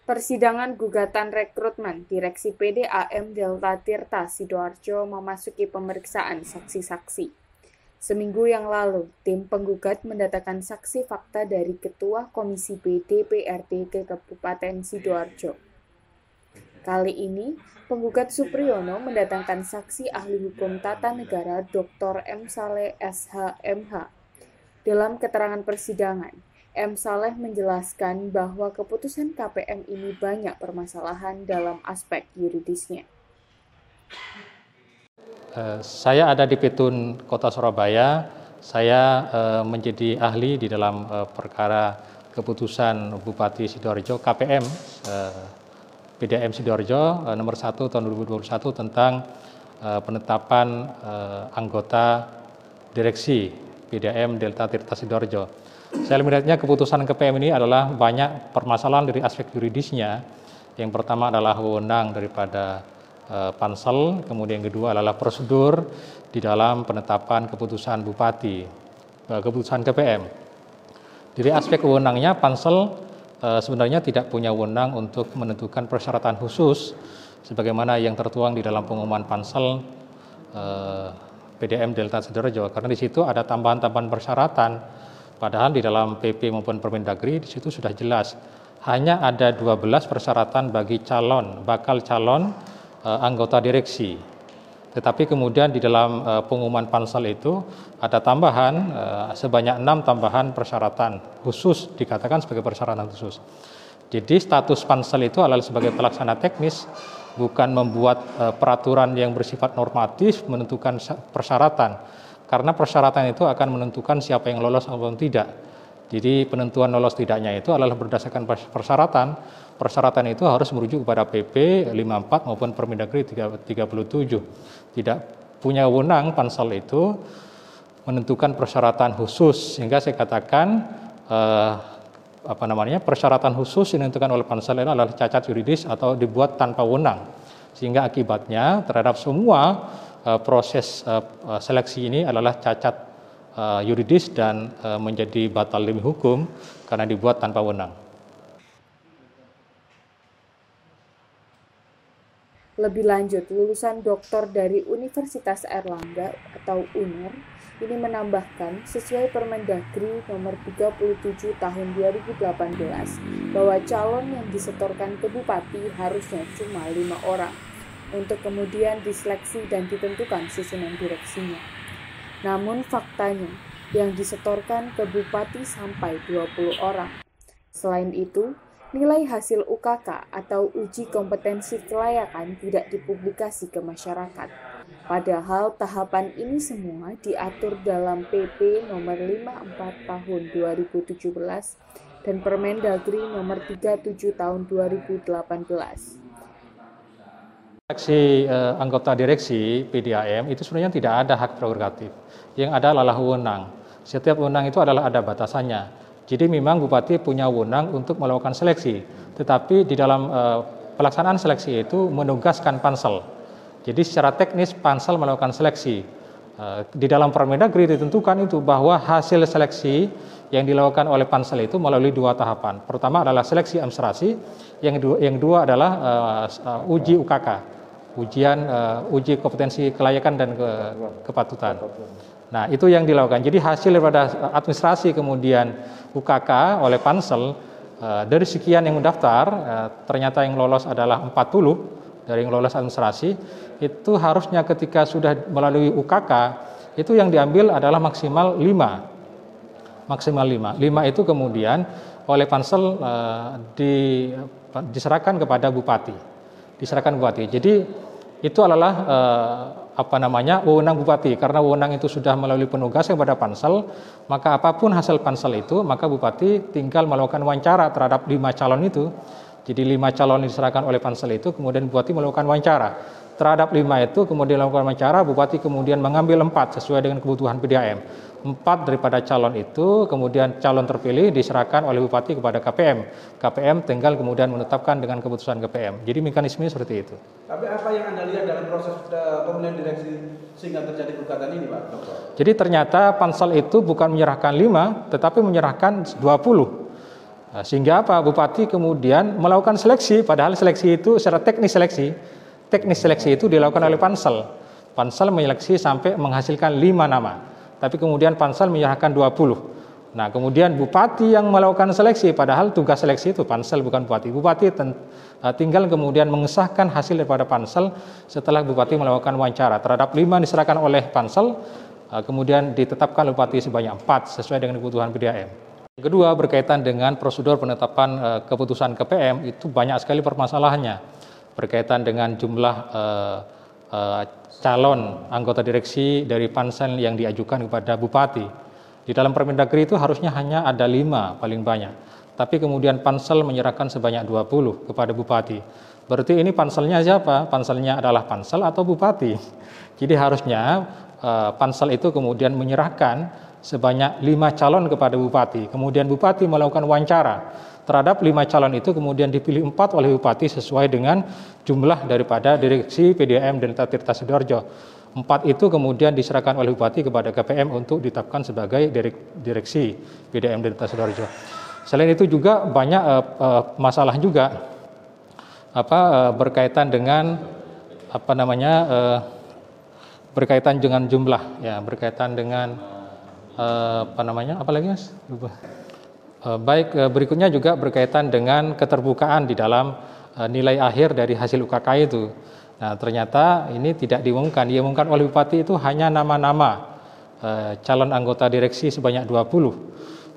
Persidangan gugatan rekrutmen Direksi PDAM Delta Tirta Sidoarjo memasuki pemeriksaan saksi-saksi. Seminggu yang lalu, tim penggugat mendatangkan saksi fakta dari Ketua Komisi B DPRD ke Kabupaten Sidoarjo. Kali ini, penggugat Supriyono mendatangkan saksi ahli hukum tata negara Dr. M. Saleh SH.MH. Dalam keterangan persidangan, M. Saleh menjelaskan bahwa keputusan KPM ini banyak permasalahan dalam aspek yuridisnya. Saya ada di Petun Kota Surabaya. Saya menjadi ahli di dalam perkara keputusan Bupati Sidoarjo KPM PDAM Sidoarjo nomor 1 tahun 2021 tentang penetapan anggota direksi PDAM Delta Tirta Sidoarjo. Saya melihatnya keputusan KPM ini adalah banyak permasalahan dari aspek yuridisnya. Yang pertama adalah wewenang daripada Pansel, kemudian yang kedua adalah prosedur di dalam penetapan keputusan Bupati, keputusan KPM. Dari aspek wewenangnya, Pansel sebenarnya tidak punya wewenang untuk menentukan persyaratan khusus sebagaimana yang tertuang di dalam pengumuman Pansel PDAM Delta Sidoarjo, karena di situ ada tambahan-tambahan persyaratan. Padahal di dalam PP maupun Permendagri di situ sudah jelas hanya ada 12 persyaratan bagi bakal calon anggota direksi. Tetapi kemudian di dalam pengumuman Pansel itu ada tambahan sebanyak 6 tambahan persyaratan khusus, dikatakan sebagai persyaratan khusus. Jadi status Pansel itu adalah sebagai pelaksana teknis, bukan membuat peraturan yang bersifat normatif menentukan persyaratan. Karena persyaratan itu akan menentukan siapa yang lolos atau tidak. Jadi penentuan lolos tidaknya itu adalah berdasarkan persyaratan. Persyaratan itu harus merujuk kepada PP 54 maupun Permendagri 37. Tidak punya wewenang Pansel itu menentukan persyaratan khusus, sehingga saya katakan persyaratan khusus yang ditentukan oleh Pansel itu adalah cacat yuridis atau dibuat tanpa wewenang. Sehingga akibatnya terhadap semua proses seleksi ini adalah cacat yuridis dan menjadi batal demi hukum karena dibuat tanpa wewenang. Lebih lanjut, lulusan doktor dari Universitas Airlangga atau UNER ini menambahkan sesuai Permendagri nomor 37 tahun 2018 bahwa calon yang disetorkan ke bupati harusnya cuma 5 orang untuk kemudian diseleksi dan ditentukan susunan direksinya. Namun faktanya yang disetorkan ke bupati sampai 20 orang. Selain itu, nilai hasil UKK atau uji kompetensi kelayakan tidak dipublikasi ke masyarakat. Padahal tahapan ini semua diatur dalam PP nomor 54 tahun 2017 dan Permendagri nomor 37 tahun 2018. Seleksi anggota direksi PDAM itu sebenarnya tidak ada hak prerogatif. Yang ada adalah wewenang. Setiap wewenang itu adalah ada batasannya. Jadi memang Bupati punya wewenang untuk melakukan seleksi. Tetapi di dalam pelaksanaan seleksi itu menugaskan Pansel. Jadi secara teknis Pansel melakukan seleksi. Di dalam Permendagri ditentukan itu bahwa hasil seleksi yang dilakukan oleh Pansel itu melalui 2 tahapan. Pertama adalah seleksi administrasi, yang kedua adalah uji UKK. Uji kompetensi kelayakan dan kepatutan. Nah, itu yang dilakukan. Jadi hasil daripada administrasi kemudian UKK oleh Pansel, dari sekian yang mendaftar, ternyata yang lolos adalah 40 dari yang lolos administrasi. Itu harusnya ketika sudah melalui UKK, itu yang diambil adalah maksimal 5. Maksimal 5. 5 itu kemudian oleh Pansel diserahkan kepada Bupati. Jadi itu adalah wewenang Bupati, karena wewenang itu sudah melalui penugasan kepada Pansel, maka apapun hasil Pansel itu, maka Bupati tinggal melakukan wawancara terhadap 5 calon itu. Jadi 5 calon diserahkan oleh Pansel itu, kemudian Bupati melakukan wawancara. Terhadap 5 itu kemudian melakukan wawancara, Bupati kemudian mengambil 4 sesuai dengan kebutuhan PDAM. 4 daripada calon itu kemudian calon terpilih diserahkan oleh Bupati kepada KPM. KPM tinggal kemudian menetapkan dengan keputusan KPM. Jadi mekanismenya seperti itu. Tapi apa yang Anda lihat dalam proses pemilihan direksi sehingga terjadi gugatan ini, Pak Dokter? Jadi ternyata Pansel itu bukan menyerahkan 5, tetapi menyerahkan 20. Sehingga apa? Bupati kemudian melakukan seleksi, padahal seleksi itu secara teknis seleksi itu dilakukan oleh Pansel. Pansel menyeleksi sampai menghasilkan 5 nama, tapi kemudian Pansel menyerahkan 20. Nah, kemudian Bupati yang melakukan seleksi, padahal tugas seleksi itu Pansel bukan Bupati. Bupati tinggal kemudian mengesahkan hasil daripada Pansel setelah Bupati melakukan wawancara. Terhadap 5 diserahkan oleh Pansel, kemudian ditetapkan Bupati sebanyak 4 sesuai dengan kebutuhan PDAM. Kedua, berkaitan dengan prosedur penetapan keputusan KPM, itu banyak sekali permasalahannya berkaitan dengan jumlah calon anggota direksi dari Pansel yang diajukan kepada Bupati. Di dalam Permendagri itu harusnya hanya ada 5 paling banyak, tapi kemudian Pansel menyerahkan sebanyak 20 kepada Bupati. Berarti ini Panselnya siapa? Panselnya adalah Pansel atau Bupati. Jadi harusnya Pansel itu kemudian menyerahkan sebanyak 5 calon kepada Bupati. Kemudian Bupati melakukan wawancara terhadap 5 calon itu, kemudian dipilih 4 oleh Bupati sesuai dengan jumlah daripada direksi PDAM Denata Tirta Sidoarjo. 4 itu kemudian diserahkan oleh Bupati kepada KPM untuk ditetapkan sebagai direksi PDAM Denata Sidoarjo. Selain itu juga banyak masalah juga berkaitan dengan berkaitan dengan jumlah, ya, berkaitan dengan berikutnya juga berkaitan dengan keterbukaan di dalam nilai akhir dari hasil UKK itu. Nah, ternyata ini tidak diumumkan oleh Bupati, itu hanya nama-nama calon anggota direksi sebanyak 20.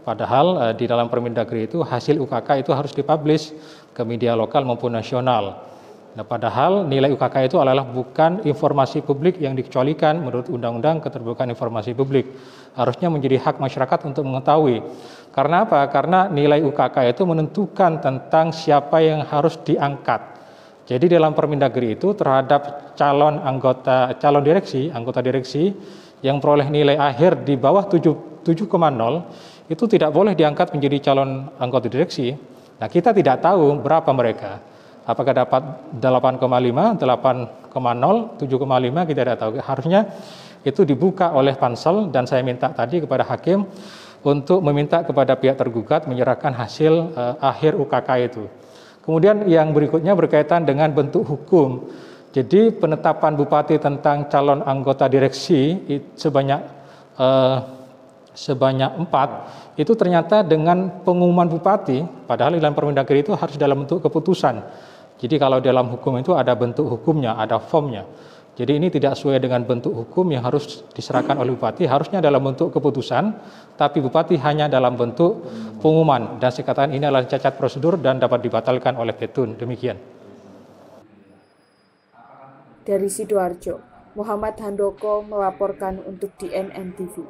Padahal di dalam Permendagri itu hasil UKK itu harus dipublish ke media lokal maupun nasional. Nah, padahal nilai UKK itu adalah bukan informasi publik yang dikecualikan menurut Undang-Undang Keterbukaan Informasi Publik. Harusnya menjadi hak masyarakat untuk mengetahui. Karena apa? Karena nilai UKK itu menentukan tentang siapa yang harus diangkat. Jadi dalam Permendagri itu terhadap anggota direksi yang peroleh nilai akhir di bawah 7,0 itu tidak boleh diangkat menjadi calon anggota direksi. Nah, kita tidak tahu berapa mereka. Apakah dapat 8,5, 8,0, 7,5, kita tidak tahu. Harusnya itu dibuka oleh Pansel, dan saya minta tadi kepada hakim untuk meminta kepada pihak tergugat menyerahkan hasil akhir UKK itu. Kemudian yang berikutnya berkaitan dengan bentuk hukum. Jadi penetapan Bupati tentang calon anggota direksi sebanyak 4 itu ternyata dengan pengumuman Bupati, padahal dalam Permendagri itu harus dalam bentuk keputusan. Jadi kalau dalam hukum itu ada bentuk hukumnya, ada formnya. Jadi ini tidak sesuai dengan bentuk hukum yang harus diserahkan oleh Bupati, harusnya dalam bentuk keputusan, tapi Bupati hanya dalam bentuk pengumuman. Dan saya katakan ini adalah cacat prosedur dan dapat dibatalkan oleh Petun. Demikian. Dari Sidoarjo, Muhammad Handoko melaporkan untuk DNN TV.